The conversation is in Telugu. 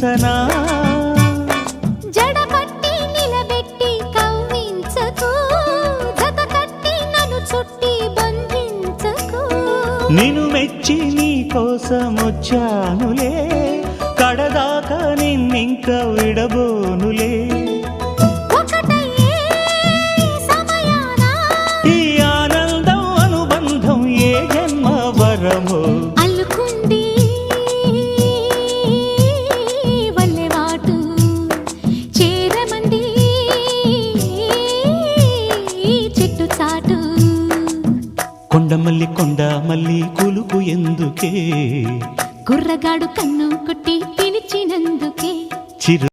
చూపించనా జడపట్టి నిలబెట్టి కవ్వించకు జత కట్టి నన్ను చుట్టి బంధించకు నిన్ను మెచ్చి నీ కోసం వచ్చానులే కడదాకా నిన్నింక విడబోనులే అల్లుకుంది వల్లెవాటు చేరమంది చెట్టు చాటు కొండమల్లి కొండ మల్లి కులుకు ఎందుకే కుర్రగాడు కన్ను కొట్టి పిలిచినందుకే చిరు